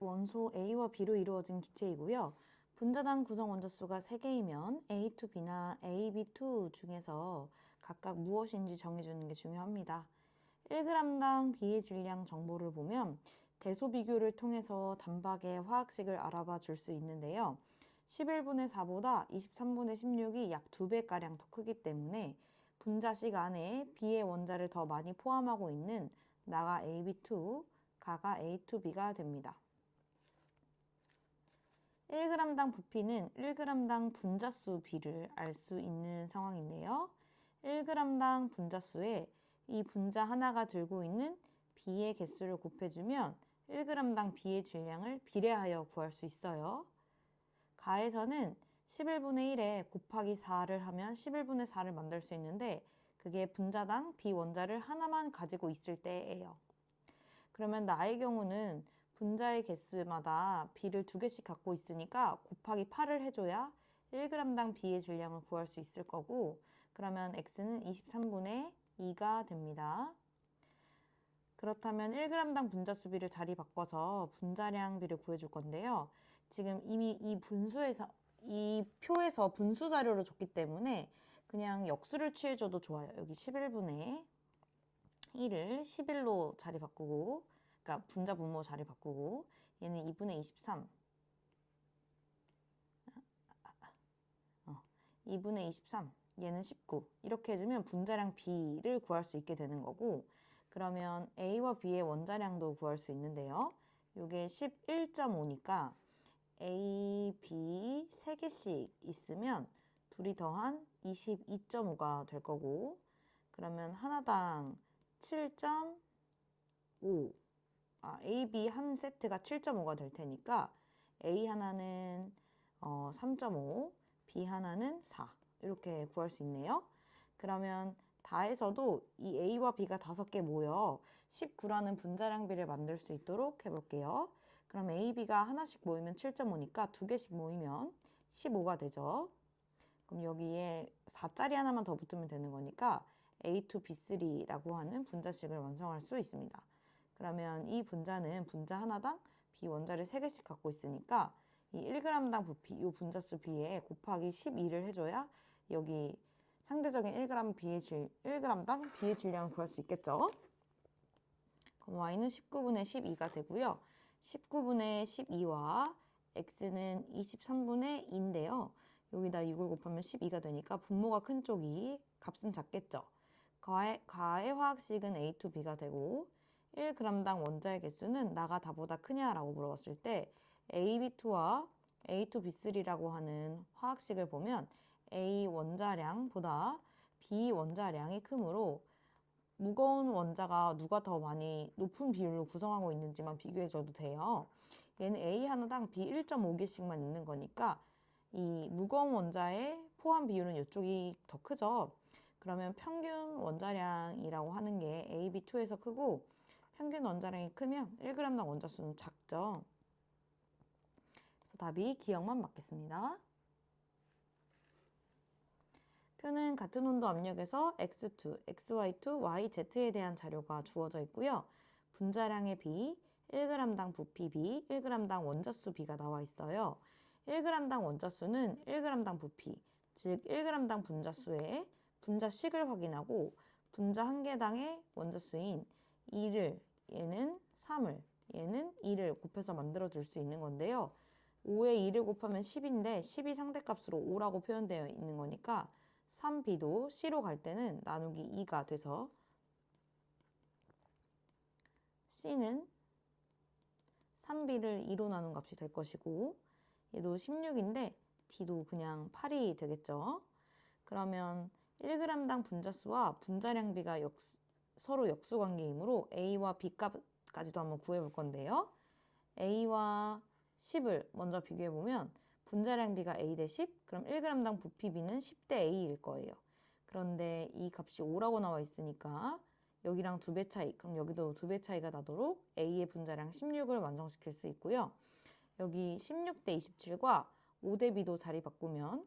원소 A와 B로 이루어진 기체이고요. 분자당 구성 원자수가 3개이면 A2B나 AB2 중에서 각각 무엇인지 정해주는 게 중요합니다. 1g당 B의 질량 정보를 보면 대소 비교를 통해서 단박에 화학식을 알아봐 줄 수 있는데요. 11분의 4보다 23분의 16이 약 2배가량 더 크기 때문에 분자식 안에 B의 원자를 더 많이 포함하고 있는 나가 AB2, 가가 A2B가 됩니다. 1g당 부피는 1g당 분자수 B를 알 수 있는 상황인데요. 1g당 분자수에 이 분자 하나가 들고 있는 B의 개수를 곱해주면 1g당 B의 질량을 비례하여 구할 수 있어요. 가에서는 11분의 1에 곱하기 4를 하면 11분의 4를 만들 수 있는데 그게 분자당 B 원자를 하나만 가지고 있을 때예요. 그러면 나의 경우는 분자의 개수마다 B를 2개씩 갖고 있으니까 곱하기 8을 해줘야 1g당 B의 질량을 구할 수 있을 거고, 그러면 X는 23분의 2가 됩니다. 그렇다면 1g당 분자수 B를 자리 바꿔서 분자량 B를 구해줄 건데요. 지금 이미 이 표에서 분수 자료를 줬기 때문에 그냥 역수를 취해줘도 좋아요. 여기 11분의 1을 11로 자리 바꾸고, 그러니까 분자 분모 자리 바꾸고, 얘는 2분의 23, 2분의 23, 얘는 19 이렇게 해주면 분자량 B를 구할 수 있게 되는 거고, 그러면 A와 B의 원자량도 구할 수 있는데요. 이게 11.5니까 A, B 3개씩 있으면 둘이 더한 22.5가 될 거고, 그러면 하나당 7.5, A, B 한 세트가 7.5가 될 테니까 A 하나는 3.5, B 하나는 4 이렇게 구할 수 있네요. 그러면 다해서도 이 A와 B가 5개 모여 19라는 분자량비를 만들 수 있도록 해볼게요. 그럼 A, B가 하나씩 모이면 7.5니까 2개씩 모이면 15가 되죠. 그럼 여기에 4짜리 하나만 더 붙으면 되는 거니까 A2B3라고 하는 분자식을 완성할 수 있습니다. 그러면 이 분자는 분자 하나당 B 원자를 3개씩 갖고 있으니까 이 1g당 부피, 이 분자수 B에 곱하기 12를 해줘야 여기 상대적인 1g당 B의 질량을 구할 수 있겠죠. 그럼 Y는 19분의 12가 되고요. 19분의 12와 X는 23분의 2인데요. 여기다 6을 곱하면 12가 되니까 분모가 큰 쪽이 값은 작겠죠. 가의 화학식은 A2B가 되고 1g당 원자의 개수는 나가 다보다 크냐라고 물어봤을 때 AB2와 A2B3라고 하는 화학식을 보면 A 원자량보다 B 원자량이 크므로 무거운 원자가 누가 더 많이 높은 비율로 구성하고 있는지만 비교해줘도 돼요. 얘는 A 하나당 B 1.5개씩만 있는 거니까 이 무거운 원자의 포함 비율은 이쪽이 더 크죠. 그러면 평균 원자량이라고 하는 게 AB2에서 크고 평균 원자량이 크면 1g당 원자수는 작죠. 그래서 답이 기억만 맞겠습니다. 표는 같은 온도 압력에서 X2, XY2, YZ에 대한 자료가 주어져 있고요. 분자량의 B, 1g당 부피 B, 1g당 원자수 B가 나와 있어요. 1g당 원자수는 1g당 부피, 즉 1g당 분자수의 분자식을 확인하고 분자 한 개당의 원자수인 2를, 얘는 3을, 얘는 2를 곱해서 만들어줄 수 있는 건데요. 5에 2를 곱하면 10인데 10이 상대값으로 5라고 표현되어 있는 거니까 3B도 C로 갈 때는 나누기 2가 돼서 C는 3B를 2로 나눈 값이 될 것이고 얘도 16인데 D도 그냥 8이 되겠죠. 그러면 1g당 분자수와 분자량비가 서로 역수관계이므로 A와 B 값까지도 한번 구해볼 건데요. A와 10을 먼저 비교해보면 분자량비가 A 대 10, 그럼 1g당 부피 B는 10 대 A일 거예요. 그런데 이 값이 5라고 나와 있으니까 여기랑 2배 차이, 그럼 여기도 2배 차이가 나도록 A의 분자량 16을 완성시킬 수 있고요. 여기 16 대 27과 5 대 B도 자리 바꾸면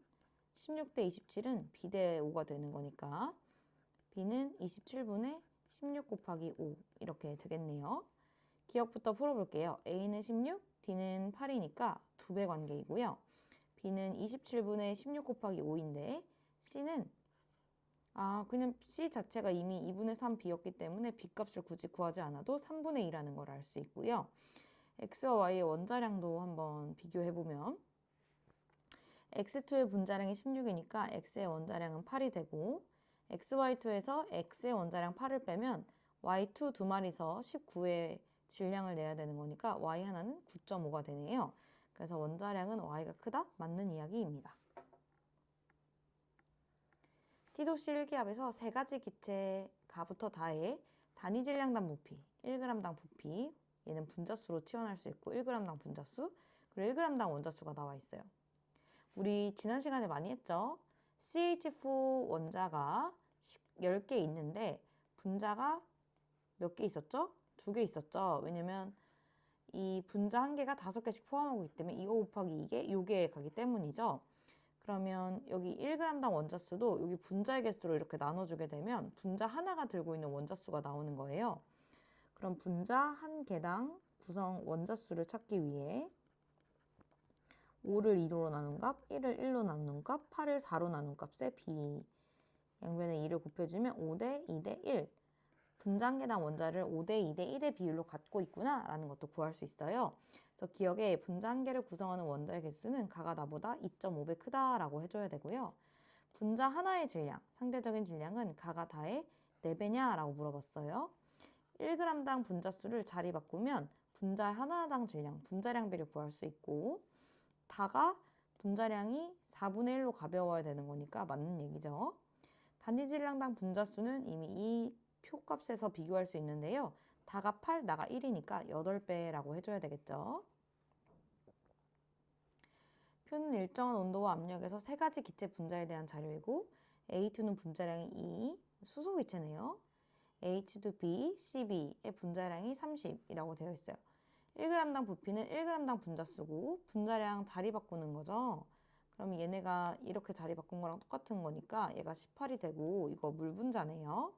16 대 27은 B 대 5가 되는 거니까 B는 27분의 16 곱하기 5 이렇게 되겠네요. 기억부터 풀어볼게요. A는 16, D는 8이니까 2배 관계이고요. B는 27분의 16 곱하기 5인데 C는 그냥 C 자체가 이미 2분의 3 B였기 때문에 B 값을 굳이 구하지 않아도 3분의 2라는 걸 알 수 있고요. X와 Y의 원자량도 한번 비교해보면 X2의 분자량이 16이니까 X의 원자량은 8이 되고 XY2에서 X의 원자량 8을 빼면 Y2 두 마리서 19의 질량을 내야 되는 거니까 Y 하나는 9.5가 되네요. 그래서 원자량은 Y가 크다? 맞는 이야기입니다. T도시 1기압에서 세 가지 기체 가부터 다의 단위 질량당 부피, 1g당 부피, 얘는 분자수로 치환할 수 있고 1g당 분자수, 그리고 1g당 원자수가 나와 있어요. 우리 지난 시간에 많이 했죠? CH4 원자가 10개 있는데 분자가 몇 개 있었죠? 2개 있었죠? 왜냐면 이 분자 한 개가 5개씩 포함하고 있기 때문에 이거 곱하기 이게 요게 가기 때문이죠. 그러면 여기 1g당 원자수도 여기 분자의 개수로 이렇게 나눠주게 되면 분자 하나가 들고 있는 원자수가 나오는 거예요. 그럼 분자 한 개당 구성 원자수를 찾기 위해 5를 2로 나눈 값, 1을 1로 나눈 값, 8을 4로 나눈 값에 B 양변에 2를 곱해주면 5대 2대 1 분자 한 개당 원자를 5대 2대 1의 비율로 갖고 있구나 라는 것도 구할 수 있어요. 그래서 기억에 분자 한 개를 구성하는 원자의 개수는 가가 나보다 2.5배 크다라고 해줘야 되고요. 분자 하나의 질량, 상대적인 질량은 가가 다의 4배냐 라고 물어봤어요. 1g당 분자수를 자리 바꾸면 분자 하나당 질량, 분자량비를 구할 수 있고 다가 분자량이 4분의 1로 가벼워야 되는 거니까 맞는 얘기죠. 단위 질량당 분자수는 이미 이 표값에서 비교할 수 있는데요. 다가 8, 나가 1이니까 8배라고 해줘야 되겠죠. 표는 일정한 온도와 압력에서 세 가지 기체 분자에 대한 자료이고 A2는 분자량이 2, 수소 기체네요. H2B, CB의 분자량이 30이라고 되어 있어요. 1g당 부피는 1g당 분자수고 분자량 자리 바꾸는 거죠. 그럼 얘네가 이렇게 자리 바꾼 거랑 똑같은 거니까 얘가 18이 되고 이거 물 분자네요.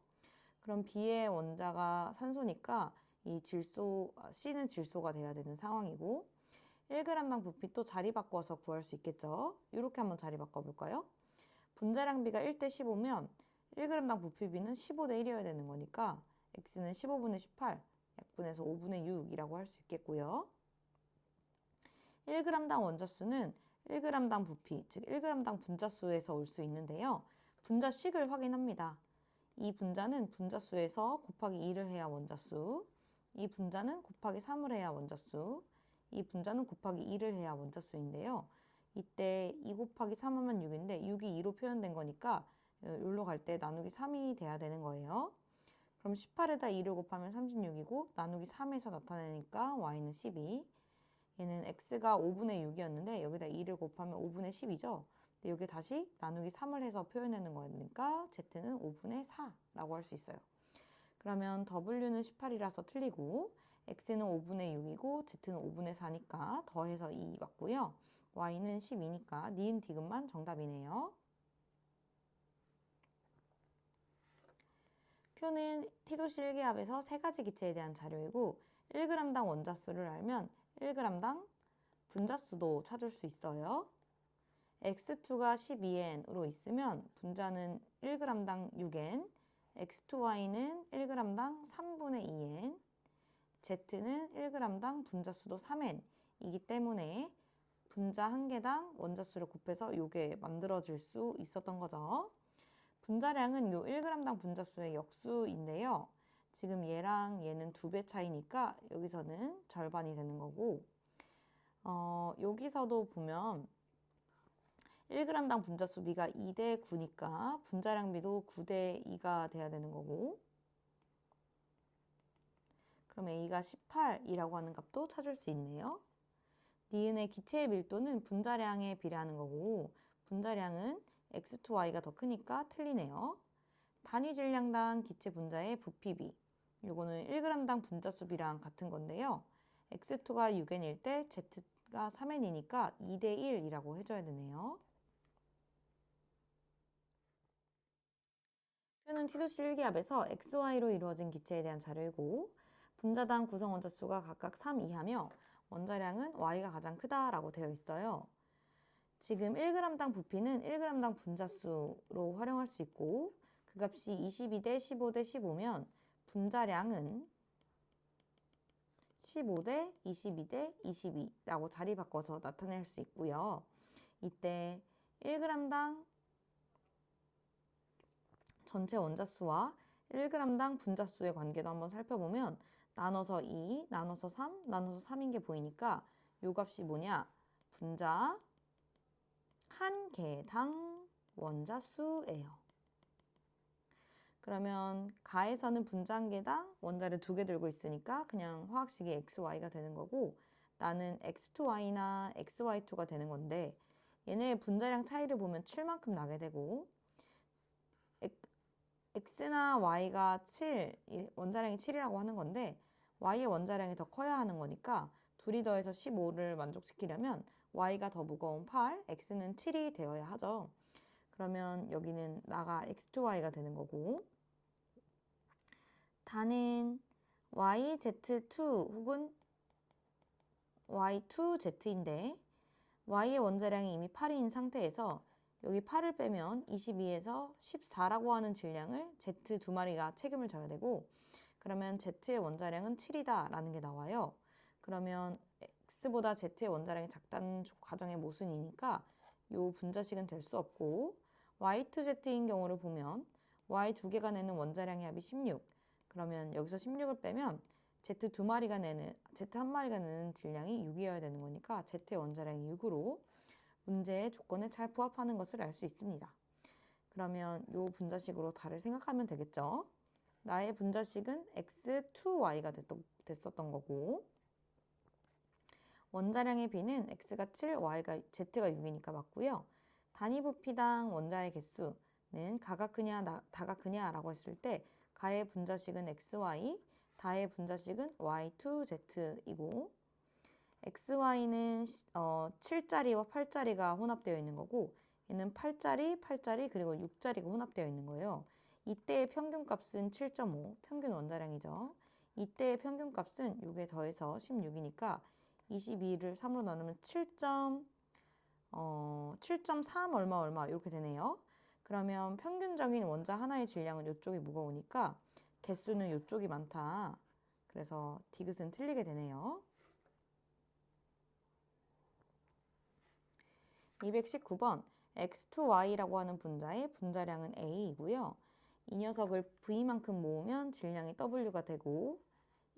그럼 B의 원자가 산소니까 이 C는 질소가 돼야 되는 상황이고 1g당 부피 또 자리 바꿔서 구할 수 있겠죠. 이렇게 한번 자리 바꿔볼까요? 분자량비가 1대 15면 1g당 부피비는 15대 1이어야 되는 거니까 X는 15분의 18, 약분해서 5분의 6이라고 할 수 있겠고요. 1g당 원자수는 1g당 부피, 즉 1g당 분자수에서 올 수 있는데요. 분자식을 확인합니다. 이 분자는 분자수에서 곱하기 2를 해야 원자수, 이 분자는 곱하기 3을 해야 원자수, 이 분자는 곱하기 2를 해야 원자수인데요. 이때 2 곱하기 3 하면 6인데 6이 2로 표현된 거니까 여기로 갈 때 나누기 3이 돼야 되는 거예요. 그럼 18에다 2를 곱하면 36이고 나누기 3에서 나타내니까 y는 12. 얘는 x가 5분의 6이었는데 여기다 2를 곱하면 5분의 10이죠. 근데 여기 다시 나누기 3을 해서 표현하는 거니까 z는 5분의 4라고 할 수 있어요. 그러면 w는 18이라서 틀리고 x는 5분의 6이고 z는 5분의 4니까 더해서 2 맞고요. y는 12니까 니은 디귿만 정답이네요. 표는 T도시 1기압에서 세 가지 기체에 대한 자료이고 1g당 원자수를 알면 1g당 분자수도 찾을 수 있어요. X2가 12N으로 있으면 분자는 1g당 6N, X2Y는 1g당 3분의 2N, Z는 1g당 분자수도 3N이기 때문에 분자 한 개당 원자수를 곱해서 이게 만들어질 수 있었던 거죠. 분자량은 요 1g당 분자수의 역수인데요. 지금 얘랑 얘는 2배 차이니까 여기서는 절반이 되는 거고 여기서도 보면 1g당 분자수 비가 2대 9니까 분자량비도 9대 2가 돼야 되는 거고 그럼 A가 18이라고 하는 값도 찾을 수 있네요. 니은의 기체의 밀도는 분자량에 비례하는 거고 분자량은 X2Y가 더 크니까 틀리네요. 단위 질량당 기체 분자의 부피비 이거는 1g당 분자수비랑 같은 건데요. X2가 6N일 때 Z가 3N이니까 2대 1이라고 해줘야 되네요. 표는 T도시 1기압에서 XY로 이루어진 기체에 대한 자료이고 분자당 구성 원자 수가 각각 3 이하며 원자량은 Y가 가장 크다라고 되어 있어요. 지금 1g당 부피는 1g당 분자수로 활용할 수 있고 그 값이 22대 15대 15면 분자량은 15대 22대 22라고 자리 바꿔서 나타낼 수 있고요. 이때 1g당 전체 원자수와 1g당 분자수의 관계도 한번 살펴보면 나눠서 2, 나눠서 3, 나눠서 3인 게 보이니까 요 값이 뭐냐? 분자 한 개당 원자수예요. 그러면 가에서는 분자 한 개당 원자를 2개 들고 있으니까 그냥 화학식이 XY가 되는 거고 나는 X2Y나 XY2가 되는 건데 얘네의 분자량 차이를 보면 7만큼 나게 되고 X나 Y가 7, 원자량이 7이라고 하는 건데 Y의 원자량이 더 커야 하는 거니까 둘이 더해서 15를 만족시키려면 Y가 더 무거운 8, X는 7이 되어야 하죠. 그러면 여기는 나가 X2Y가 되는 거고 단은 YZ2 혹은 Y2Z인데 Y의 원자량이 이미 8인 상태에서 여기 8을 빼면 22에서 14라고 하는 질량을 Z 두 마리가 책임을 져야 되고 그러면 Z의 원자량은 7이다 라는 게 나와요. 그러면 X보다 Z의 원자량이 작다는 가정의 모순이니까 요 분자식은 될 수 없고 Y2Z인 경우를 보면 Y 두 개가 내는 원자량의 합이 16. 그러면 여기서 16을 빼면 Z 두 마리가 내는 Z 한 마리가 내는 질량이 6이어야 되는 거니까 Z의 원자량이 6으로 문제의 조건에 잘 부합하는 것을 알 수 있습니다. 그러면 요 분자식으로 다를 생각하면 되겠죠. 나의 분자식은 X2Y가 됐었던 거고 원자량의 B는 X가 7, Z가 6이니까 맞고요. 단위 부피당 원자의 개수는 가가 크냐 다가 크냐라고 했을 때 가의 분자식은 XY, 다의 분자식은 Y2Z이고 XY는 7자리와 8자리가 혼합되어 있는 거고 얘는 8자리, 8자리 그리고 6자리가 혼합되어 있는 거예요. 이때의 평균값은 7.5, 평균 원자량이죠. 이때의 평균값은 6에 더해서 16이니까 22를 3으로 나누면 7.3 얼마 이렇게 되네요. 그러면 평균적인 원자 하나의 질량은 이쪽이 무거우니까 개수는 이쪽이 많다. 그래서 디귿은 틀리게 되네요. 219번 X2Y라고 하는 분자의 분자량은 A이고요. 이 녀석을 V만큼 모으면 질량이 W가 되고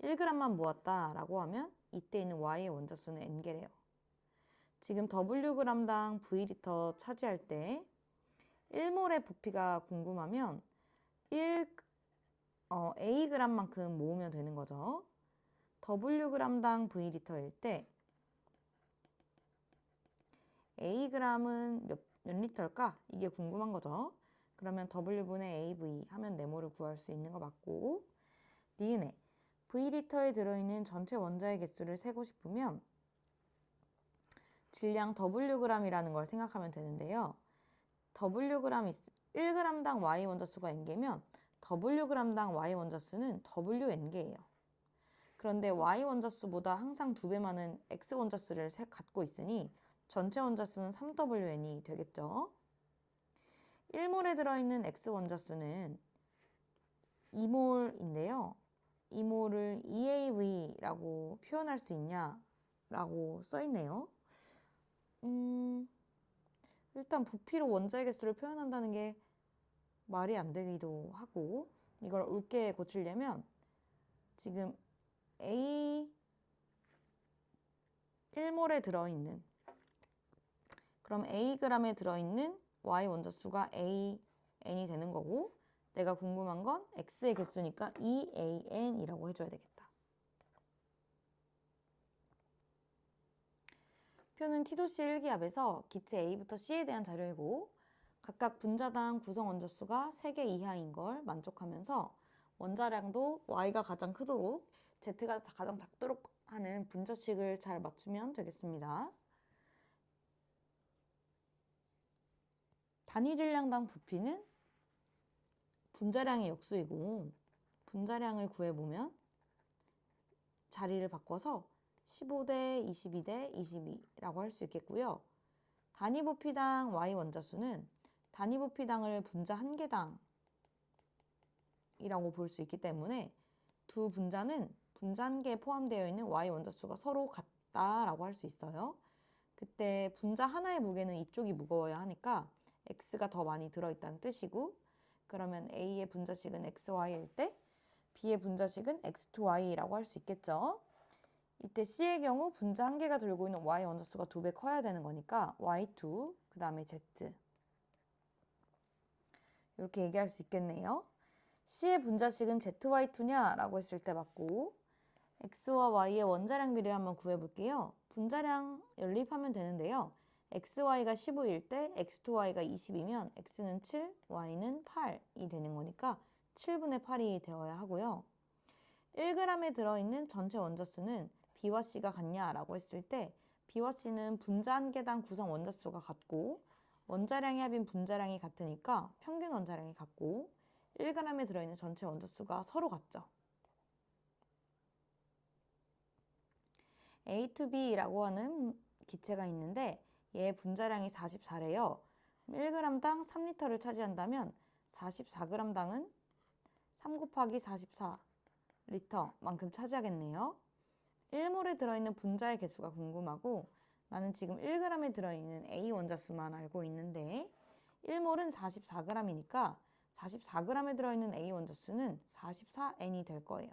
1g만 모았다라고 하면 이때 있는 Y의 원자수는 N개래요. 지금 Wg당 V리터 차지할 때 1몰의 부피가 궁금하면 Ag만큼 모으면 되는 거죠. Wg당 V리터일 때 Ag은 몇 리터일까? 이게 궁금한 거죠. 그러면 W분의 AV 하면 네모를 구할 수 있는 거 맞고 니은에 V리터에 들어있는 전체 원자의 개수를 세고 싶으면 질량 Wg이라는 걸 생각하면 되는데요. 1g당 Y 원자수가 N개면 Wg당 Y 원자수는 WN개예요. 그런데 Y 원자수보다 항상 2배 많은 X 원자수를 갖고 있으니 전체 원자수는 3WN이 되겠죠. 1몰에 들어있는 X 원자수는 2몰인데요. 2몰을 EAV라고 표현할 수 있냐라고 써있네요. 일단 부피로 원자의 개수를 표현한다는 게 말이 안 되기도 하고 이걸 옳게 고치려면 지금 A 1몰에 들어있는 그럼 Ag에 들어있는 Y 원자수가 AN이 되는 거고 내가 궁금한 건 X의 개수니까 EAN이라고 해줘야 되겠다. 표는 T도씨 일기압에서 기체 A부터 C에 대한 자료이고 각각 분자당 구성 원자수가 3개 이하인 걸 만족하면서 원자량도 Y가 가장 크도록 Z가 가장 작도록 하는 분자식을 잘 맞추면 되겠습니다. 단위 질량당 부피는 분자량의 역수이고 분자량을 구해보면 자리를 바꿔서 15대 22대 22라고 할 수 있겠고요. 단위 부피당 y 원자수는 단위 부피당을 분자 한 개당이라고 볼 수 있기 때문에 두 분자는 분자 한 개에 포함되어 있는 y 원자수가 서로 같다라고 할 수 있어요. 그때 분자 하나의 무게는 이쪽이 무거워야 하니까 x가 더 많이 들어있다는 뜻이고, 그러면 a의 분자식은 xy일 때 b의 분자식은 x2y라고 할 수 있겠죠. 이때 C의 경우 분자 한 개가 들고 있는 Y 원자수가 2배 커야 되는 거니까 Y2, 그 다음에 Z. 이렇게 얘기할 수 있겠네요. C의 분자식은 ZY2냐? 라고 했을 때 맞고, X와 Y의 원자량비를 한번 구해볼게요. 분자량 연립하면 되는데요. XY가 15일 때 X2Y가 20이면 X는 7, Y는 8이 되는 거니까 7분의 8이 되어야 하고요. 1g에 들어있는 전체 원자수는 B와 C가 같냐라고 했을 때 B와 C는 분자 한 개당 구성 원자수가 같고 원자량의 합인 분자량이 같으니까 평균 원자량이 같고 1g에 들어있는 전체 원자수가 서로 같죠. A2B라고 하는 기체가 있는데 얘의 분자량이 44래요. 1g당 3L를 차지한다면 44g당은 3 곱하기 44L만큼 차지하겠네요. 1몰에 들어있는 분자의 개수가 궁금하고 나는 지금 1g에 들어있는 A 원자수만 알고 있는데 1몰은 44g이니까 44g에 들어있는 A 원자수는 44N이 될 거예요.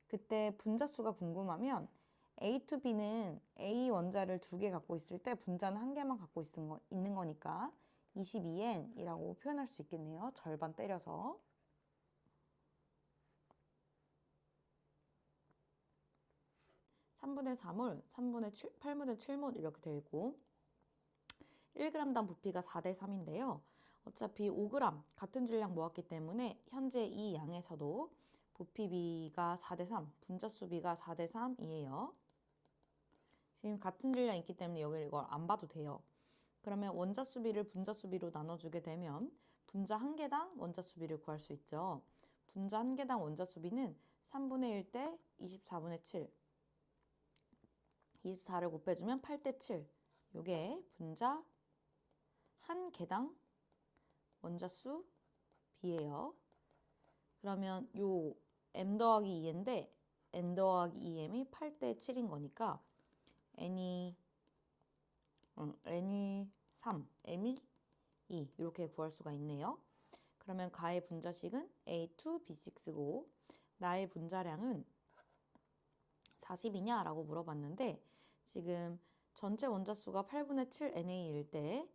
그때 분자수가 궁금하면 A2B는 A 원자를 2개 갖고 있을 때 분자는 1개만 갖고 있는 거니까 22N이라고 표현할 수 있겠네요. 절반 때려서. 3분의 4몰, 8분의 7몰 이렇게 되어 있고 1g당 부피가 4대 3인데요. 어차피 5g 같은 질량 모았기 때문에 현재 이 양에서도 부피비가 4대 3, 분자수비가 4대 3이에요. 지금 같은 질량 있기 때문에 여기 이걸 안 봐도 돼요. 그러면 원자수비를 분자수비로 나눠주게 되면 분자 한 개당 원자수비를 구할 수 있죠. 분자 한 개당 원자수비는 3분의 1 대 24분의 7. 24를 곱해주면 8대 7. 요게 분자 한 개당 원자수 B예요. 그러면 요 M 더하기 2인데 N 더하기 2M이 8대 7인 거니까 N이 3, M이 2 이렇게 구할 수가 있네요. 그러면 가의 분자식은 A2, B6고 나의 분자량은 40이냐? 라고 물어봤는데 지금 전체 원자수가 8분의 7 NA일 때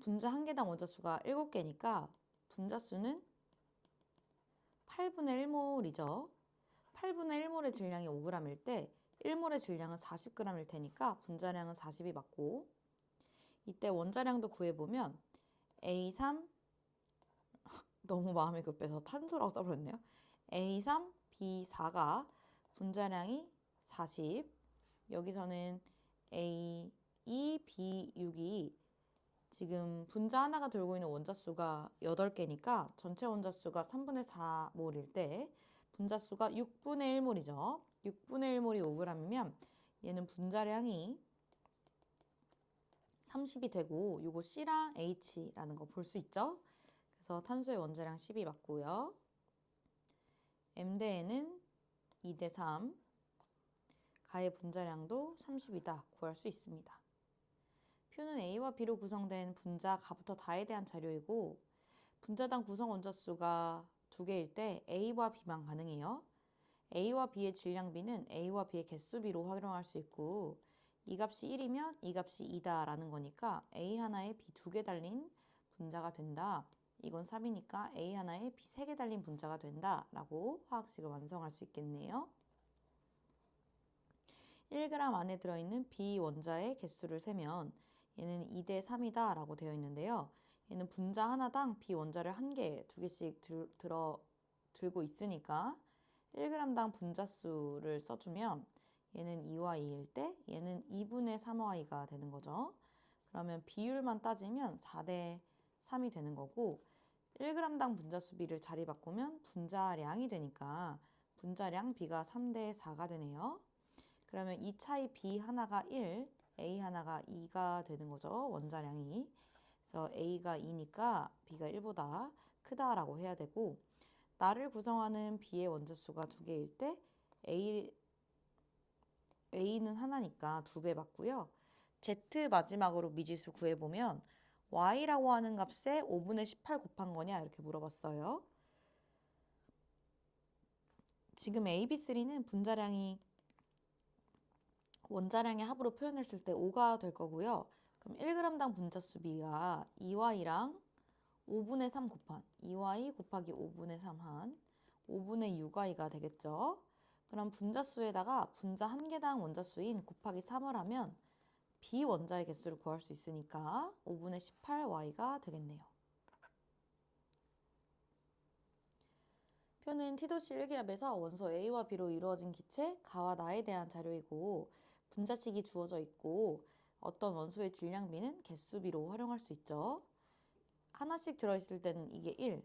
분자 한 개당 원자수가 7개니까 분자수는 8분의 1몰이죠. 8분의 1몰의 질량이 5g일 때 1몰의 질량은 40g일 테니까 분자량은 40이 맞고 이때 원자량도 구해보면 A3 너무 마음이 급해서 탄소라고 써버렸네요. A3, B4가 분자량이 40 여기서는 A2, B6이 지금 분자 하나가 들고 있는 원자수가 8개니까 전체 원자수가 3분의 4몰일 때 분자수가 6분의 1몰이죠. 6분의 1몰이 5g이면 얘는 분자량이 30이 되고 요거 C랑 H라는 거 볼 수 있죠. 그래서 탄소의 원자량 10이 맞고요. M 대 N은 2대 3. 가의 분자량도 30이다 구할 수 있습니다. 표는 A와 B로 구성된 분자 가부터 다에 대한 자료이고 분자당 구성 원자수가 2개일 때 A와 B만 가능해요. A와 B의 질량비는 A와 B의 개수비로 활용할 수 있고 이 값이 1이면 이 값이 2다 라는 거니까 A 하나에 B 2개 달린 분자가 된다. 이건 3이니까 A 하나에 B 3개 달린 분자가 된다 라고 화학식을 완성할 수 있겠네요. 1g 안에 들어있는 B 원자의 개수를 세면 얘는 2대 3이다 라고 되어 있는데요. 얘는 분자 하나당 B 원자를 1개, 2개씩 들고 있으니까 1g당 분자수를 써주면 얘는 2와 2일 때 얘는 2분의 3y가 되는 거죠. 그러면 비율만 따지면 4대 3이 되는 거고 1g당 분자수비를 자리 바꾸면 분자량이 되니까 분자량 B가 3대 4가 되네요. 그러면 이 차이 B 하나가 1, A 하나가 2가 되는 거죠. 원자량이. 그래서 A가 2니까 B가 1보다 크다라고 해야 되고, 나를 구성하는 B의 원자수가 2개일 때 A는 하나니까 2배 맞고요. Z 마지막으로 미지수 구해보면 Y라고 하는 값에 5분의 18 곱한 거냐 이렇게 물어봤어요. 지금 AB3는 분자량이 원자량의 합으로 표현했을 때 5가 될 거고요. 그럼 1g당 분자수 B가 2Y랑 5분의 3 곱한 2Y 곱하기 5분의 3 한 5분의 6Y가 되겠죠. 그럼 분자수에다가 분자 한 개당 원자수인 곱하기 3을 하면 비원자의 개수를 구할 수 있으니까 5분의 18Y가 되겠네요. 표는 T도시 1기압에서 원소 A와 B로 이루어진 기체 가와 나에 대한 자료이고, 분자식이 주어져 있고 어떤 원소의 질량 B는 개수 B로 활용할 수 있죠. 하나씩 들어있을 때는 이게 1,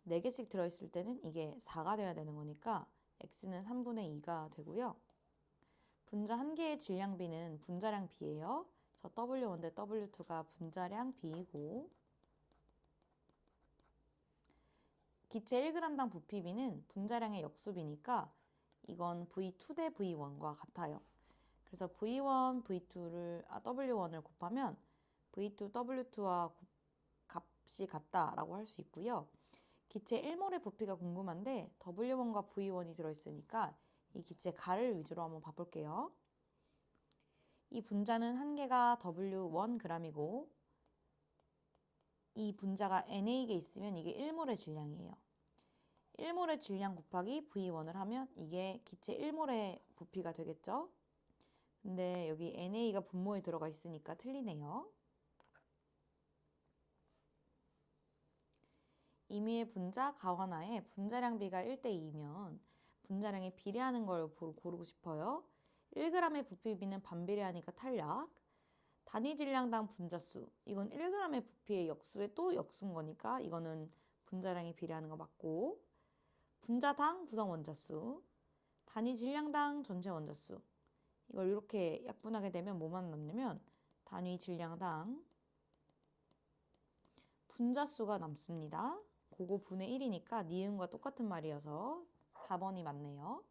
4개씩 들어있을 때는 이게 4가 돼야 되는 거니까 X는 3분의 2가 되고요. 분자 한 개의 질량 B는 분자량 B예요. 저 W1 대 W2가 분자량 B이고, 기체 1g당 부피 B는 분자량의 역수비니까 이건 V2 대 V1과 같아요. 그래서 V1, W1을 곱하면 V2, W2와 값이 같다라고 할 수 있고요. 기체 1몰의 부피가 궁금한데 W1과 V1이 들어있으니까 이 기체 가를 위주로 한번 봐볼게요. 이 분자는 한 개가 W1g이고 이 분자가 NA가 있으면 이게 1몰의 질량이에요. 1몰의 질량 곱하기 V1을 하면 이게 기체 1몰의 부피가 되겠죠? 근데 여기 NA가 분모에 들어가 있으니까 틀리네요. 임의의 분자 가와나의 분자량 B가 1대2면 분자량에 비례하는 걸 고르고 싶어요. 1g의 부피 B는 반비례하니까 탈락. 단위 질량당 분자수, 이건 1g의 부피의 역수에 또 역수인 거니까 이거는 분자량이 비례하는 거 맞고, 분자당 구성 원자수, 단위 질량당 전체 원자수, 이걸 이렇게 약분하게 되면 뭐만 남냐면 단위 질량당 분자수가 남습니다. 그거 분의 1이니까 니은과 똑같은 말이어서 4번이 맞네요.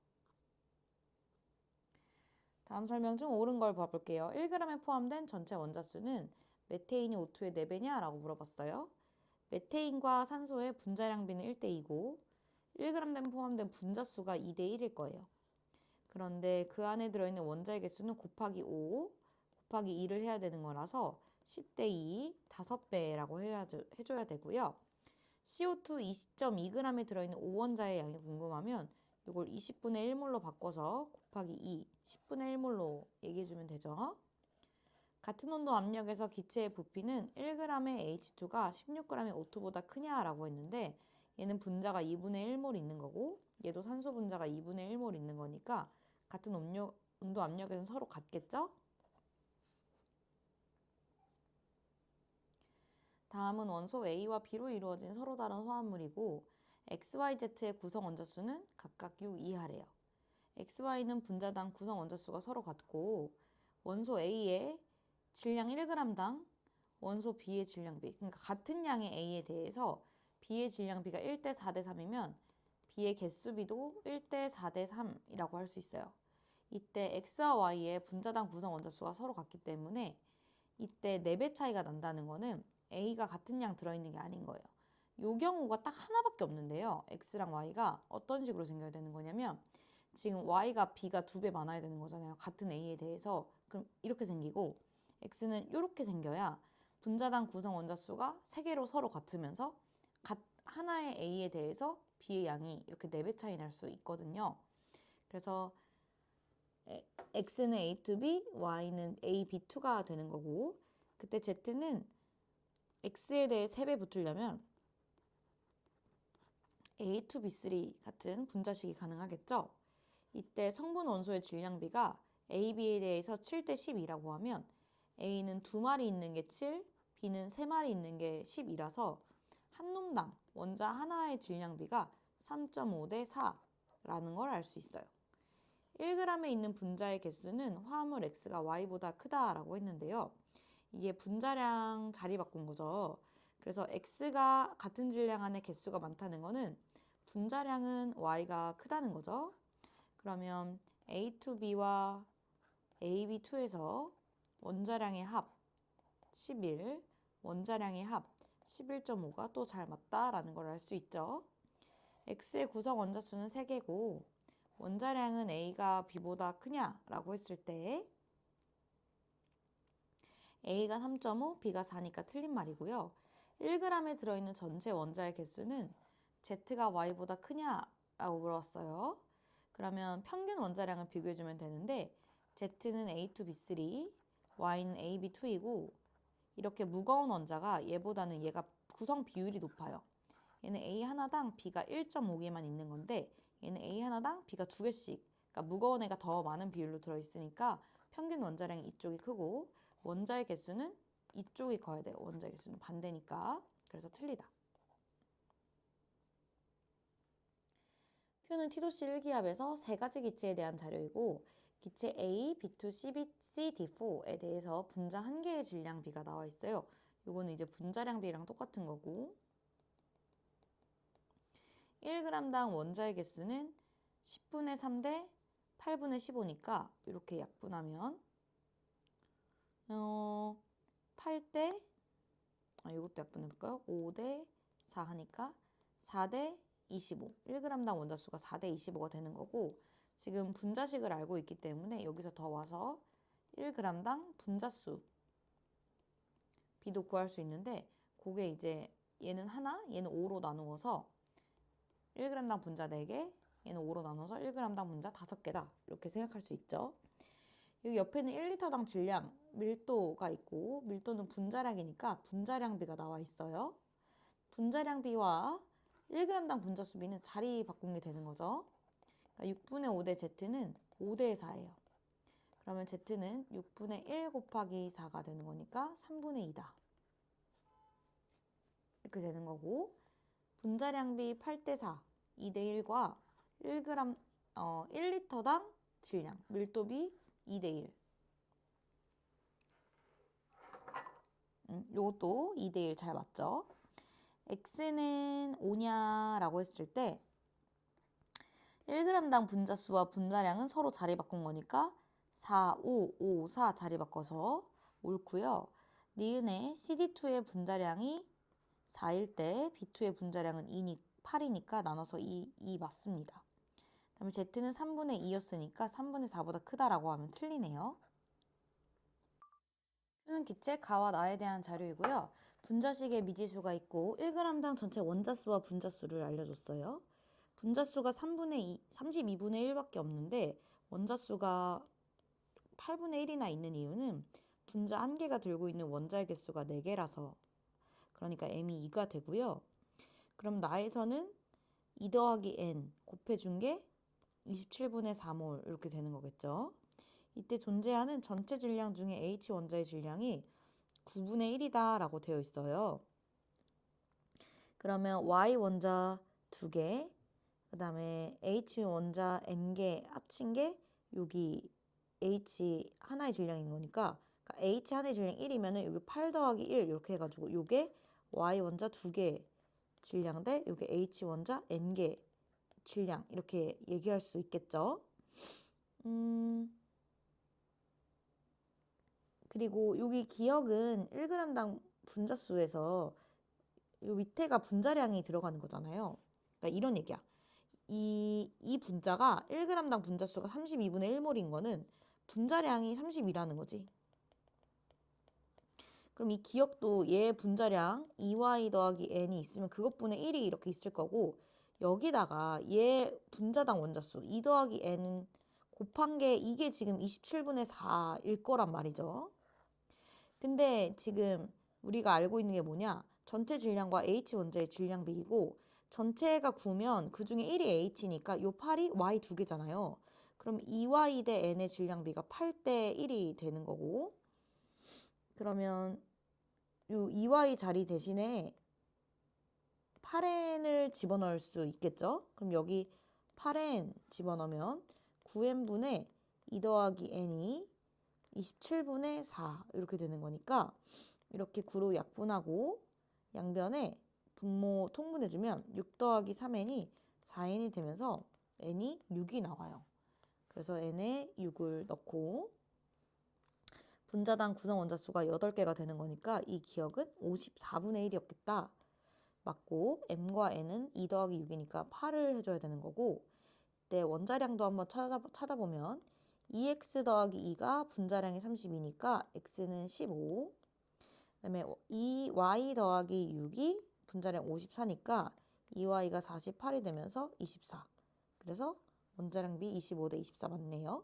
다음 설명 중 옳은 걸 봐볼게요. 1g에 포함된 전체 원자수는 메테인이 O2의 4배냐? 라고 물어봤어요. 메테인과 산소의 분자량 B는 1대2고 1g에 포함된 분자수가 2대1일 거예요. 그런데 그 안에 들어있는 원자의 개수는 곱하기 5, 곱하기 2를 해야 되는 거라서 10대2, 5배라고 해줘야 되고요. CO2 20.2g에 들어있는 5원자의 양이 궁금하면 이걸 20분의 1몰로 바꿔서 곱하기 2, 10분의 1몰로 얘기해주면 되죠. 같은 온도 압력에서 기체의 부피는 1g의 H2가 16g의 O2보다 크냐라고 했는데 얘는 분자가 2분의 1몰 있는 거고 얘도 산소 분자가 2분의 1몰 있는 거니까 같은 온도 압력에서는 서로 같겠죠? 다음은 원소 A와 B로 이루어진 서로 다른 화합물이고 XYZ의 구성 원자수는 각각 6 이하래요. XY는 분자당 구성 원자수가 서로 같고 원소 A의 질량 1g당 원소 B의 질량 B, 그러니까 같은 양의 A에 대해서 B의 질량 B가 1대 4대 3이면 B의 개수 B도 1대 4대 3이라고 할 수 있어요. 이때 X와 Y의 분자당 구성 원자수가 서로 같기 때문에 이때 4배 차이가 난다는 거는 A가 같은 양 들어있는 게 아닌 거예요. 요 경우가 딱 하나밖에 없는데요. X랑 Y가 어떤 식으로 생겨야 되는 거냐면 지금 Y가 B가 2배 많아야 되는 거잖아요. 같은 A에 대해서. 그럼 이렇게 생기고 X는 이렇게 생겨야 분자당 구성 원자수가 3개로 서로 같으면서 하나의 A에 대해서 B의 양이 이렇게 4배 차이 날 수 있거든요. 그래서 X는 A2B, Y는 AB2가 되는 거고 그때 Z는 X에 대해 3배 붙으려면 A2B3 같은 분자식이 가능하겠죠? 이때 성분 원소의 질량비가 AB에 대해서 7대 12라고 하면 A는 2마리 있는 게 7, B는 3마리 있는 게 10이라서 한 놈당 원자 하나의 질량비가 3.5대 4 라는 걸 알 수 있어요. 1g에 있는 분자의 개수는 화합물 x가 y보다 크다라고 했는데요. 이게 분자량 자리 바꾼 거죠. 그래서 x가 같은 질량 안에 개수가 많다는 거는 분자량은 y가 크다는 거죠. 그러면 A2B와 AB2에서 원자량의 합 11, 원자량의 합 11.5가 또 잘 맞다라는 걸 알 수 있죠. X의 구성 원자수는 3개고 원자량은 A가 B보다 크냐라고 했을 때 A가 3.5, B가 4니까 틀린 말이고요. 1g에 들어있는 전체 원자의 개수는 Z가 Y보다 크냐라고 물어봤어요. 그러면 평균 원자량을 비교해주면 되는데 Z는 A2B3, Y는 AB2이고 이렇게 무거운 원자가 얘보다는 얘가 구성 비율이 높아요. 얘는 A 하나당 B가 1.5개만 있는 건데 얘는 A 하나당 B가 2개씩, 그러니까 무거운 애가 더 많은 비율로 들어있으니까 평균 원자량이 이쪽이 크고 원자의 개수는 이쪽이 커야 돼요. 원자의 개수는 반대니까. 그래서 틀리다. 표는 T도씨 1기압에서 세 가지 기체에 대한 자료이고 기체 A, B2, C, D4에 대해서 분자 한 개의 질량비가 나와 있어요. 요거는 이제 분자량비랑 똑같은 거고 1g당 원자의 개수는 10분의 3대 8분의 15니까 이렇게 약분하면 8대 이것도 약분해볼까요? 5대 4 하니까 4대 25 1g당 원자수가 4대 25가 되는 거고 지금 분자식을 알고 있기 때문에 여기서 더 와서 1g당 분자수 B도 구할 수 있는데 그게 이제 얘는 하나, 얘는 5로 나누어서 1g당 분자 4개, 얘는 5로 나눠서 1g당 분자 5개다. 이렇게 생각할 수 있죠. 여기 옆에는 1리터당 질량, 밀도가 있고 밀도는 분자량이니까 분자량비가 나와 있어요. 분자량비와 1g당 분자수비는 자리 바꾼 게 되는 거죠. 그러니까 6분의 5대 Z는 5대 4예요. 그러면 Z는 6분의 1 곱하기 4가 되는 거니까 3분의 2다. 이렇게 되는 거고 분자량비 8대 4, 2대 1과 1g, 1리터당 질량, 밀도비 2대 1. 요것도 2대 1 잘 맞죠? X는 5냐라고 했을 때 1g당 분자수와 분자량은 서로 자리 바꾼 거니까 4, 5, 5, 4 자리 바꿔서 옳고요. 니은의 CD2의 분자량이 4일 때 B2의 분자량은 8이니까 나눠서 2 맞습니다. 그다음에 Z는 3분의 2였으니까 3분의 4보다 크다라고 하면 틀리네요. 표는 기체 가와 나에 대한 자료이고요. 분자식에 미지수가 있고 1g당 전체 원자수와 분자수를 알려줬어요. 분자수가 32분의 1밖에 없는데 원자수가 8분의 1이나 있는 이유는 분자 한 개가 들고 있는 원자의 개수가 4개라서 그러니까 M이 2가 되고요. 그럼 나에서는 2 더하기 N 곱해준 게 27분의 4몰 이렇게 되는 거겠죠. 이때 존재하는 전체 질량 중에 H 원자의 질량이 9분의 1이다 라고 되어 있어요. 그러면 Y 원자 2개, 그 다음에 H 원자 N개 합친 게 여기 H 하나의 질량인 거니까 그러니까 H 하나의 질량 1이면 여기 8 더하기 1 이렇게 해가지고 요게 Y 원자 2개 질량 대 요게 H 원자 N개 질량 이렇게 얘기할 수 있겠죠. 그리고 여기 기억은 1g당 분자수에서 요 밑에가 분자량이 들어가는 거잖아요. 그러니까 이런 얘기야. 이 분자가 1g당 분자수가 32분의 1몰인 거는 분자량이 32라는 거지. 그럼 이 기억도 얘 분자량 2y 더하기 n이 있으면 그것분의 1이 이렇게 있을 거고 여기다가 얘 분자당 원자수 2 더하기 n은 곱한 게 이게 지금 27분의 4일 거란 말이죠. 근데 지금 우리가 알고 있는 게 뭐냐? 전체 질량과 H 원자의 질량 비이고 전체가 9면 그 중에 1이 H니까 요 8이 Y 2개잖아요. 그럼 2Y 대 N의 질량비가 8대 1이 되는 거고 그러면 요 2Y 자리 대신에 8N을 집어넣을 수 있겠죠? 그럼 여기 8n 집어넣으면 9n분의 2 더하기 n이 27분의 4 이렇게 되는 거니까 이렇게 9로 약분하고 양변에 분모 통분해주면 6 더하기 3n이 4n이 되면서 n이 6이 나와요. 그래서 n에 6을 넣고 분자당 구성 원자수가 8개가 되는 거니까 이 기억은 54분의 1이었겠다. 맞고 m과 n은 2 더하기 6이니까 8을 해줘야 되는 거고 네, 원자량도 한번 찾아보면 2x 더하기 2가 분자량이 32니까 x는 15. 그다음에 2y 더하기 6이 분자량 54니까 2y가 48이 되면서 24. 그래서 원자량비 25 대 24 맞네요.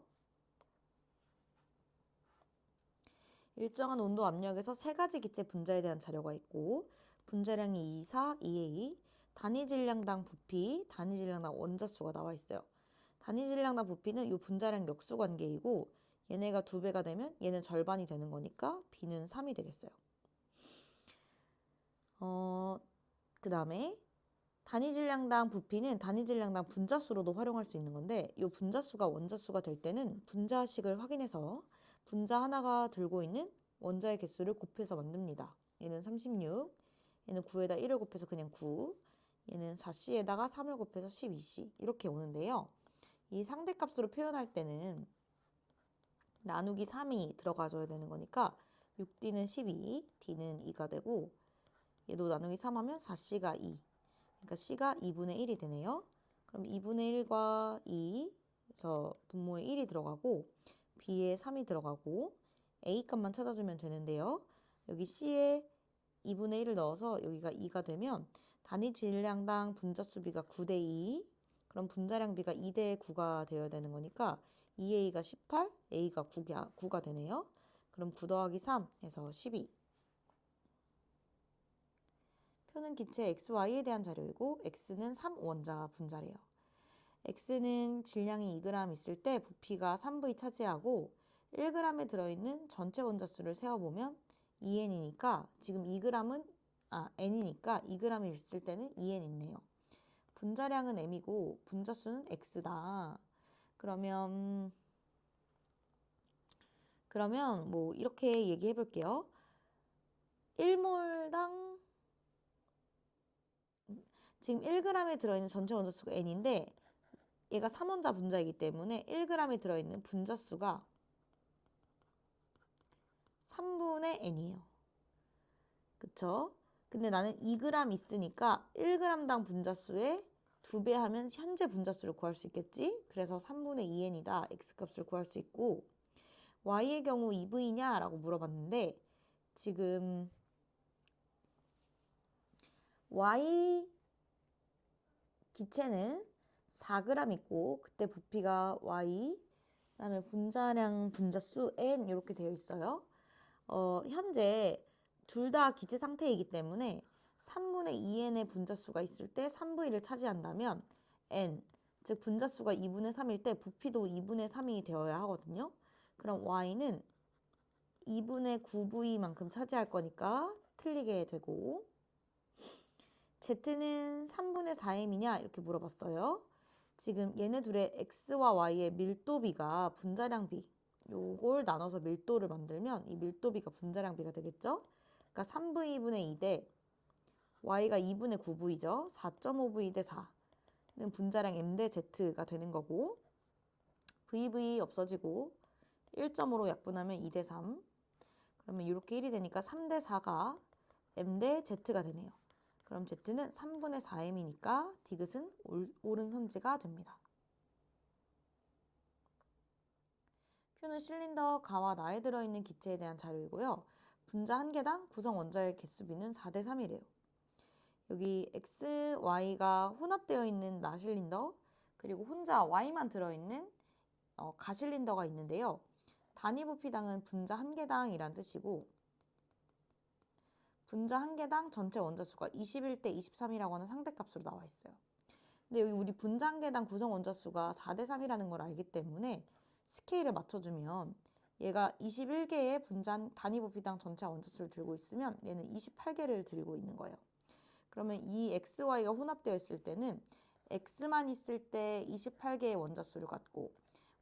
일정한 온도 압력에서 세 가지 기체 분자에 대한 자료가 있고 분자량이 2, 4, 2a, 단위 질량당 부피, 단위 질량당 원자수가 나와 있어요. 단위 질량당 부피는 이 분자량 역수 관계이고 얘네가 2배가 되면 얘는 절반이 되는 거니까 b는 3이 되겠어요. 그 다음에 단위 질량당 부피는 단위 질량당 분자수로도 활용할 수 있는 건데 이 분자수가 원자수가 될 때는 분자식을 확인해서 분자 하나가 들고 있는 원자의 개수를 곱해서 만듭니다. 얘는 36, 얘는 9에다 1을 곱해서 그냥 9, 얘는 4C에다가 3을 곱해서 12C 이렇게 오는데요. 이 상대값으로 표현할 때는 나누기 3이 들어가줘야 되는 거니까 6D는 12, D는 2가 되고 얘도 나누기 3하면 4C가 2, 그러니까 C가 2분의 1이 되네요. 그럼 2분의 1과 2에서 분모에 1이 들어가고 B에 3이 들어가고 A 값만 찾아주면 되는데요. 여기 C에 2분의 1을 넣어서 여기가 2가 되면 단위 질량당 분자수비가 9대 2, 그럼 분자량비가 2대 9가 되어야 되는 거니까 2A가 18, A가 9가 되네요. 그럼 9 더하기 3 해서 12. 표는 기체 XY에 대한 자료이고 X는 3원자 분자래요. X는 질량이 2g 있을 때 부피가 3V 차지하고 1g에 들어있는 전체 원자수를 세어보면 2N이니까 지금 2g은 N이니까 2g 있을 때는 2N 있네요. 분자량은 M이고 분자수는 X다. 그러면 뭐 이렇게 얘기해 볼게요. 1몰당 지금 1g에 들어있는 전체 원자수가 N인데 얘가 3원자 분자이기 때문에 1g에 들어있는 분자수가 3분의 N이에요. 그쵸? 근데 나는 2g 있으니까 1g당 분자수에 2배 하면 현재 분자수를 구할 수 있겠지? 그래서 3분의 2n이다. x값을 구할 수 있고 y의 경우 2v냐? 라고 물어봤는데 지금 y 기체는 4g 있고 그때 부피가 y 그다음에 분자량 분자수 n 이렇게 되어 있어요. 현재 둘 다 기체 상태이기 때문에 3분의 2n의 분자수가 있을 때 3v를 차지한다면 n, 즉 분자수가 2분의 3일 때 부피도 2분의 3이 되어야 하거든요. 그럼 y는 2분의 9v만큼 차지할 거니까 틀리게 되고 z는 3분의 4m이냐 이렇게 물어봤어요. 지금 얘네 둘의 x와 y의 밀도비가 분자량비 요걸 나눠서 밀도를 만들면 이 밀도비가 분자량비가 되겠죠? 그러니까 3v 분의 2대 y가 2분의 9v죠. 4.5v 대 4는 분자량 m 대 z가 되는 거고 vv 없어지고 1.5로 약분하면 2 대 3 그러면 이렇게 1이 되니까 3 대 4가 m 대 z가 되네요. 그럼 z는 3분의 4m이니까 디귿은 옳은 선지가 됩니다. 표는 실린더 가와 나에 들어있는 기체에 대한 자료이고요. 분자 한 개당 구성 원자의 개수비는 4대 3이래요. 여기 X, Y가 혼합되어 있는 나 실린더 그리고 혼자 Y만 들어있는 가 실린더가 있는데요. 단위 부피당은 분자 한 개당이란 뜻이고 분자 한 개당 전체 원자수가 21대 23이라고 하는 상대값으로 나와 있어요. 근데 여기 우리 분자 한 개당 구성 원자수가 4대 3이라는 걸 알기 때문에 스케일을 맞춰주면 얘가 21개의 분자 단위 부피당 전체 원자수를 들고 있으면 얘는 28개를 들고 있는 거예요. 그러면 이 XY가 혼합되어 있을 때는 x만 있을 때 28개의 원자수를 갖고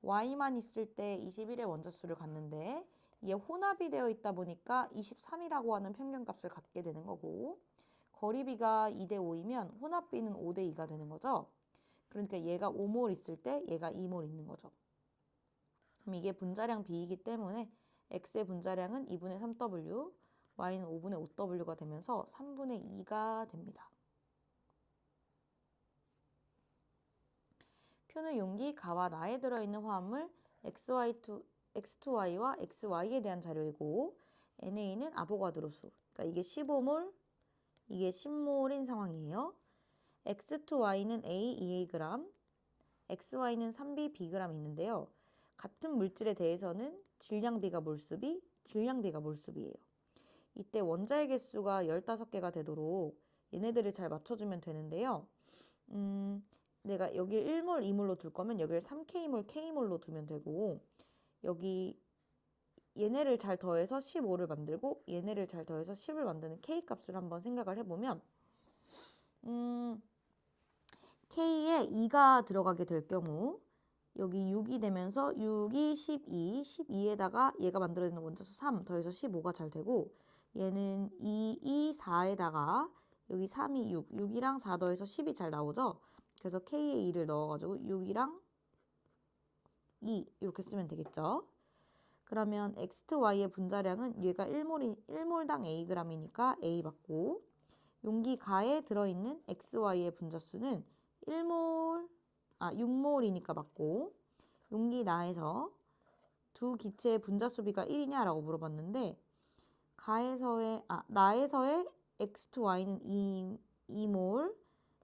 y만 있을 때 21의 원자수를 갖는데 이게 혼합이 되어 있다 보니까 23이라고 하는 평균값을 갖게 되는 거고 거리비가 2대 5이면 혼합비는 5대 2가 되는 거죠. 그러니까 얘가 5몰 있을 때 얘가 2몰 있는 거죠. 그럼 이게 분자량 B이기 때문에 X의 분자량은 2분의 3W, Y는 5분의 5W가 되면서 3분의 2가 됩니다. 표는 용기 가와 나에 들어있는 화합물 X2Y와 XY에 대한 자료이고 Na는 아보가드로수, 그러니까 이게 15몰, 이게 10몰인 상황이에요. X2Y는 A, 2Ag, XY는 3B, Bg 있는데요. 같은 물질에 대해서는 질량비가 몰수비, 질량비가 몰수비예요. 이때 원자의 개수가 15개가 되도록 얘네들을 잘 맞춰주면 되는데요. 내가 여길 1몰, 2몰로 둘 거면 여기를 3K몰, K몰로 두면 되고 여기 얘네를 잘 더해서 15를 만들고 얘네를 잘 더해서 10을 만드는 K값을 한번 생각을 해보면 K에 2가 들어가게 될 경우 여기 6이 되면서 6이 12, 12에다가 얘가 만들어내는 원자수 3 더해서 15가 잘 되고 얘는 2, 2, 4에다가 여기 3이 6, 6이랑 4 더해서 10이 잘 나오죠? 그래서 K에 2를 넣어가지고 6이랑 2 이렇게 쓰면 되겠죠? 그러면 X2Y의 분자량은 얘가 1몰당 Ag이니까 A 받고 용기 가에 들어있는 XY의 분자수는 6몰이니까 맞고 용기 나에서 두 기체의 분자수비가 1이냐라고 물어봤는데 나에서의 X2Y는 2몰,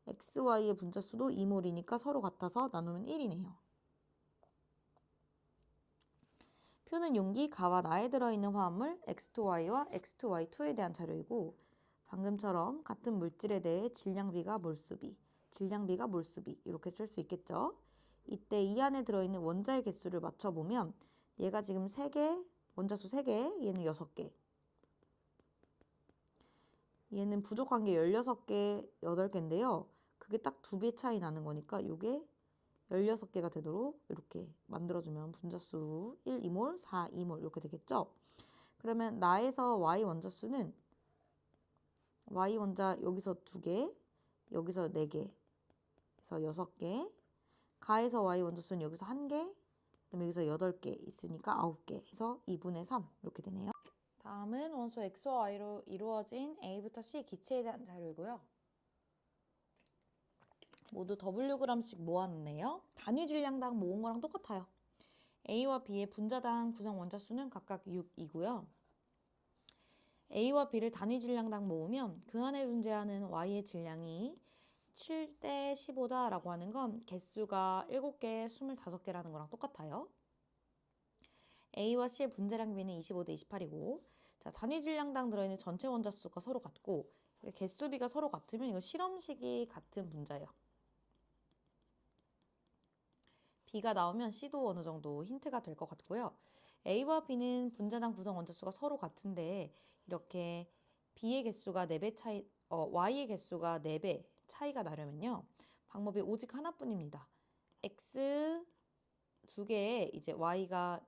XY의 분자수도 2몰이니까 서로 같아서 나누면 1이네요. 표는 용기 가와 나에 들어있는 화합물 X2Y와 X2Y2에 대한 자료이고 방금처럼 같은 물질에 대해 질량비가 몰수비, 질량비가 몰수비 이렇게 쓸 수 있겠죠. 이때 이 안에 들어있는 원자의 개수를 맞춰보면 얘가 지금 3개, 원자수 3개, 얘는 6개. 얘는 부족한 게 16개, 8개인데요. 그게 딱 2배 차이 나는 거니까 이게 16개가 되도록 이렇게 만들어주면 분자수 1, 2몰, 4, 2몰 이렇게 되겠죠. 그러면 나에서 Y 원자수는 Y 원자 여기서 2개, 여기서 4개, 그래서 6개. 가에서 Y 원자수는 여기서 1개, 그다음에 여기서 8개 있으니까 9개 해서 2분의 3 이렇게 되네요. 다음은 원소 X와 Y로 이루어진 A부터 C 기체에 대한 자료이고요. 모두 Wg씩 모았네요. 단위 질량당 모은 거랑 똑같아요. A와 B의 분자당 구성 원자수는 각각 6이고요. A와 B를 단위 질량당 모으면 그 안에 존재하는 Y의 질량이 7대 15다라고 하는 건 개수가 7개, 25개라는 거랑 똑같아요. A와 C의 분자량 비는 25대 28이고 자, 단위 질량당 들어있는 전체 원자수가 서로 같고 개수비가 서로 같으면 이거 실험식이 같은 분자예요. B가 나오면 C도 어느 정도 힌트가 될 것 같고요. A와 B는 분자당 구성 원자수가 서로 같은데 이렇게 B의 개수가 4배 차이, Y의 개수가 4배 차이가 나려면요. 방법이 오직 하나뿐입니다. X 2개에 이제 Y가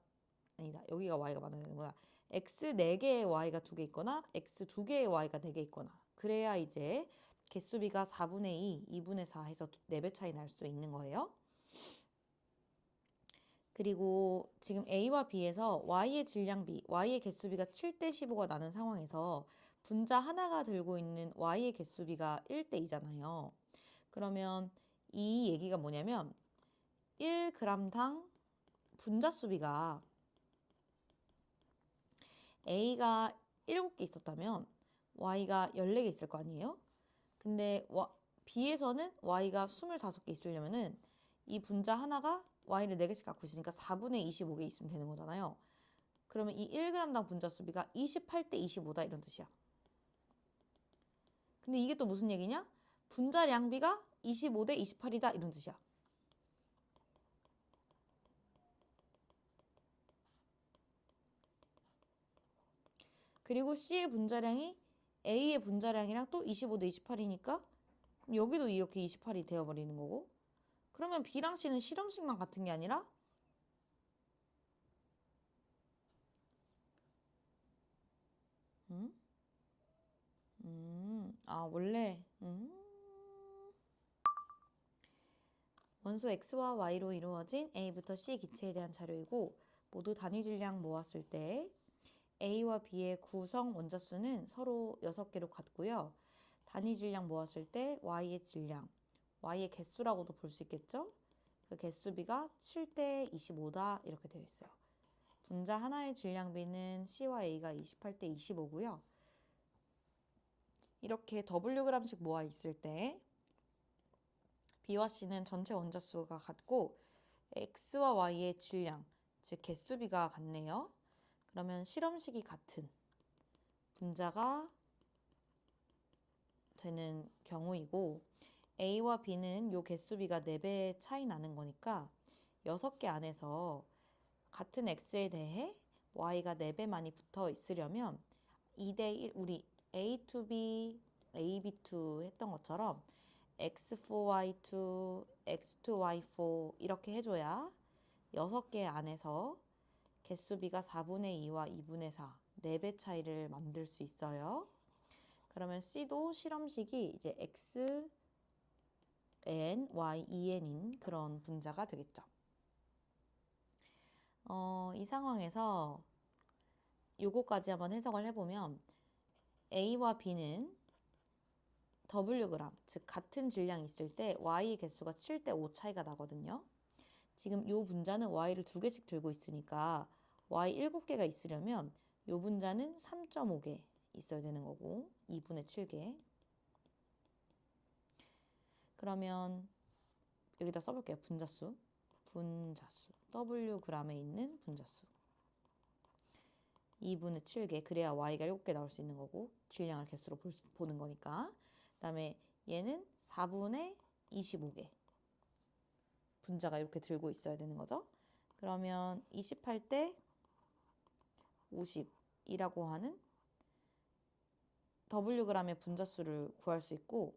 아니다. 여기가 Y가 많아야 되는구나. X 4개의 Y가 2개 있거나 X 2개의 Y가 4개 있거나 그래야 이제 개수비가 4분의 2, 2분의 4 해서 4배 차이 날 수 있는 거예요. 그리고 지금 A와 B에서 Y의 질량비, Y의 개수비가 7대 15가 나는 상황에서 분자 하나가 들고 있는 Y의 개수비가 1대 2잖아요. 그러면 이 얘기가 뭐냐면 1g당 분자수비가 A가 7개 있었다면 Y가 14개 있을 거 아니에요? 근데 B에서는 Y가 25개 있으려면은 이 분자 하나가 Y를 4개씩 갖고 있으니까 4분의 25개 있으면 되는 거잖아요. 그러면 이 1g당 분자 수비가 28대 25다 이런 뜻이야. 근데 이게 또 무슨 얘기냐? 분자량비가 25대 28이다 이런 뜻이야. 그리고 C의 분자량이 A의 분자량이랑 또 25대 28이니까 그럼 여기도 이렇게 28이 되어버리는 거고. 그러면 B랑 C는 실험식만 같은 게 아니라 음? 원래 원소 X와 Y로 이루어진 A부터 C 기체에 대한 자료이고 모두 단위 질량 모았을 때 A와 B의 구성 원자수는 서로 6개로 같고요. 단위 질량 모았을 때 Y의 질량, Y의 개수라고도 볼 수 있겠죠? 그 개수비가 7대 25다 이렇게 되어 있어요. 분자 하나의 질량비는 C와 A가 28대 25고요. 이렇게 Wg씩 모아 있을 때 B와 C는 전체 원자수가 같고 X와 Y의 질량, 즉 개수비가 같네요. 그러면 실험식이 같은 분자가 되는 경우이고 A와 B는 요 개수비가 4배 차이 나는 거니까 6개 안에서 같은 X에 대해 Y가 4배만이 붙어 있으려면 2대 1, 우리 A2B, AB2 했던 것처럼 X4Y2, X2Y4 이렇게 해줘야 6개 안에서 개수비가 4분의 2와 2분의 4, 4배 차이를 만들 수 있어요. 그러면 C도 실험식이 이제 X, N, Y, EN인 그런 분자가 되겠죠. 이 상황에서 요거까지 한번 해석을 해보면 A와 B는 Wg, 즉 같은 질량이 있을 때 Y 개수가 7대 5 차이가 나거든요. 지금 요 분자는 Y를 2개씩 들고 있으니까 Y 7개가 있으려면 요 분자는 3.5개 있어야 되는 거고 2분의 7개. 그러면 여기다 써볼게요. 분자수. Wg에 있는 분자수 2분의 7개. 그래야 Y가 7개 나올 수 있는 거고 질량을 개수로 보는 거니까. 그 다음에 얘는 4분의 25개 분자가 이렇게 들고 있어야 되는 거죠. 그러면 28대 50이라고 하는 Wg의 분자수를 구할 수 있고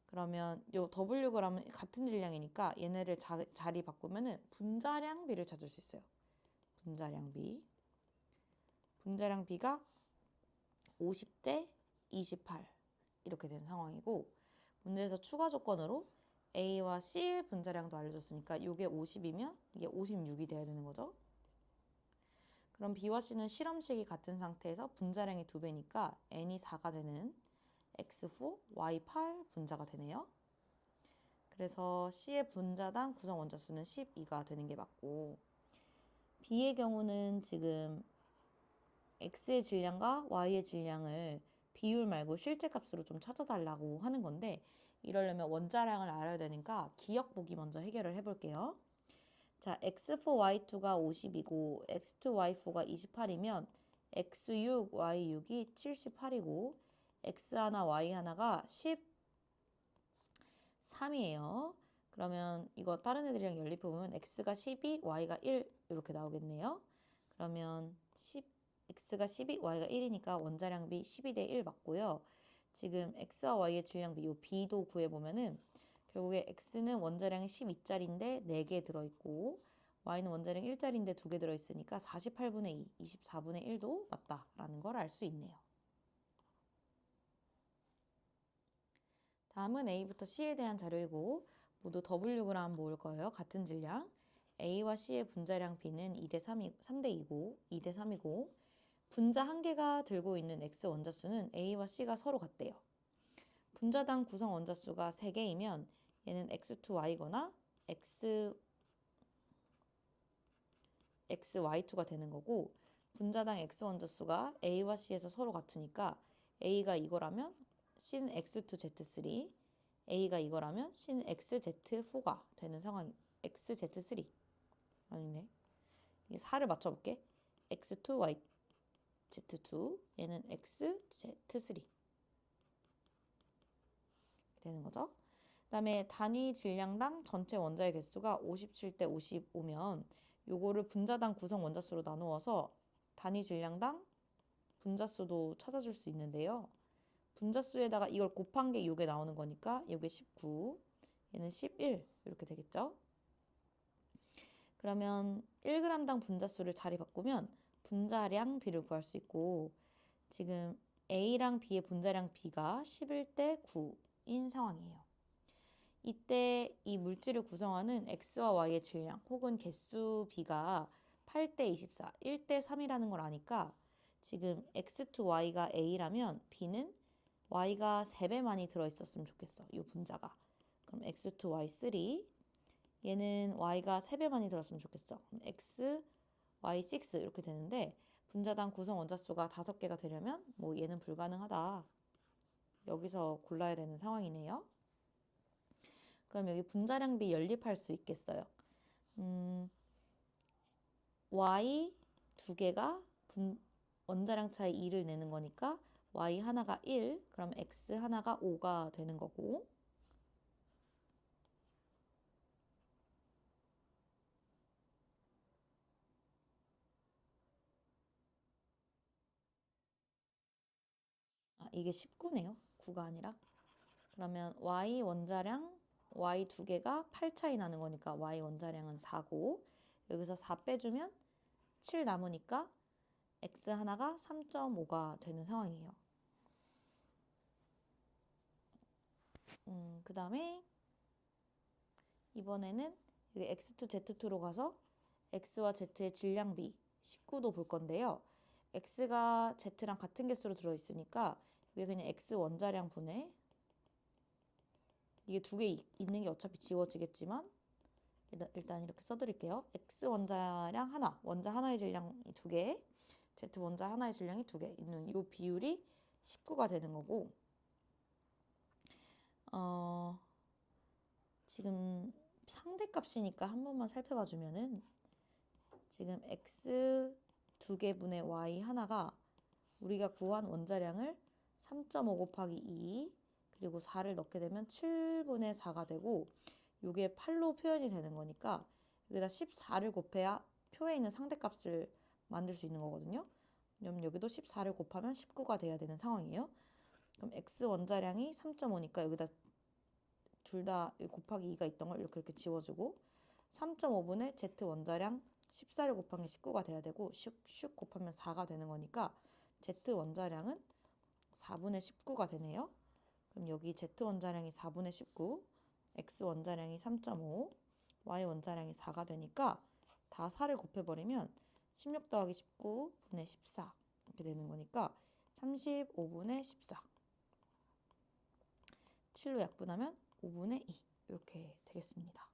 그러면 요 Wg은 같은 질량이니까 얘네를 자리 바꾸면은 분자량비를 찾을 수 있어요. 분자량비가 50대 28 이렇게 된 상황이고 문제에서 추가 조건으로 A와 C의 분자량도 알려줬으니까 이게 50이면 이게 56이 돼야 되는 거죠. 그럼 B와 C는 실험식이 같은 상태에서 분자량이 2배니까 N이 4가 되는 X4, Y8 분자가 되네요. 그래서 C의 분자당 구성 원자수는 12가 되는 게 맞고 B의 경우는 지금 X의 질량과 Y의 질량을 비율 말고 실제 값으로 좀 찾아달라고 하는 건데 이러려면 원자량을 알아야 되니까 기억 보기 먼저 해결을 해볼게요. 자, X4Y2가 50이고 X2Y4가 28이면 X6, Y6이 78이고 X1, Y1가 13이에요. 그러면 이거 다른 애들이랑 연립해 보면 X가 12, Y가 1 이렇게 나오겠네요. 그러면 X가 12, Y가 1이니까 원자량비 12대 1 맞고요. 지금 X와 Y의 질량비 요 B도 구해보면은 결국에 X는 원자량이 12짜리인데 4개 들어있고 Y는 원자량 1짜리인데 2개 들어있으니까 48분의 2, 24분의 1도 맞다라는 걸 알 수 있네요. 다음은 A부터 C에 대한 자료이고 모두 Wg 모을 거예요. 같은 질량. A와 C의 분자량 B는 3대 2고 분자 한 개가 들고 있는 X 원자수는 A와 C가 서로 같대요. 분자당 구성 원자수가 3개이면 얘는 X2Y거나 XY2가 되는 거고 분자당 X 원자수가 A와 C에서 서로 같으니까 A가 이거라면 C는 X2Z3, A가 이거라면 C는 XZ4가 되는 상황이 XZ3 아니네. 이게 4를 맞춰볼게. X2Y Z2 얘는 XZ3 되는 거죠. 그 다음에 단위 질량당 전체 원자의 개수가 57대 55면 요거를 분자당 구성 원자수로 나누어서 단위 질량당 분자수도 찾아줄 수 있는데요. 분자수에다가 이걸 곱한 게 이게 나오는 거니까 이게 19, 얘는 11 이렇게 되겠죠. 그러면 1g당 분자수를 자리 바꾸면 분자량 B를 구할 수 있고 지금 A랑 B의 분자량 B가 11대 9인 상황이에요. 이때 이 물질을 구성하는 X와 Y의 질량 혹은 개수 B가 8대 24, 1대 3이라는 걸 아니까 지금 X to Y가 A라면 B는 Y가 3배 많이 들어있었으면 좋겠어. 이 분자가. 그럼 X to Y3 얘는 Y가 3배 많이 들었으면 좋겠어. 그럼 X, Y6 이렇게 되는데 분자당 구성 원자수가 5개가 되려면 뭐 얘는 불가능하다. 여기서 골라야 되는 상황이네요. 그럼 여기 분자량 B 연립할 수 있겠어요. Y 두 개가 원자량 차이 2를 내는 거니까 Y 하나가 1, 그럼 X 하나가 5가 되는 거고 이게 19네요. 9가 아니라. 그러면 Y 원자량, Y 두 개가 8 차이 나는 거니까 Y 원자량은 4고 여기서 4 빼주면 7 남으니까 X 하나가 3.5가 되는 상황이에요. 그 다음에 이번에는 여기 X2, Z2로 가서 X와 Z의 질량 B 19도 볼 건데요. X가 Z랑 같은 개수로 들어있으니까 이게 그냥 X 원자량 분의 이게 두 개 있는 게 어차피 지워지겠지만 일단 이렇게 써드릴게요. X 원자량 하나, 원자 하나의 질량이 2개, Z 원자 하나의 질량이 2개 있는 이 비율이 19가 되는 거고 지금 상대값이니까 한 번만 살펴봐 주면은 지금 X 2개분의 Y 하나가 우리가 구한 원자량을 3.5 곱하기 2 그리고 4를 넣게 되면 7분의 4가 되고 이게 8로 표현이 되는 거니까 여기다 14를 곱해야 표에 있는 상대값을 만들 수 있는 거거든요. 그럼 여기도 14를 곱하면 19가 돼야 되는 상황이에요. 그럼 X 원자량이 3.5니까 여기다 둘 다 곱하기 2가 있던 걸 이렇게 지워주고 3.5분의 Z 원자량 14를 곱한 게 19가 돼야 되고 슉슉 곱하면 4가 되는 거니까 Z 원자량은 4분의 19가 되네요. 그럼 여기 Z 원자량이 4분의 19, X 원자량이 3.5, Y 원자량이 4가 되니까 다 4를 곱해버리면 16 더하기 19분의 14 이렇게 되는 거니까 35분의 14 7로 약분하면 5분의 2 이렇게 되겠습니다.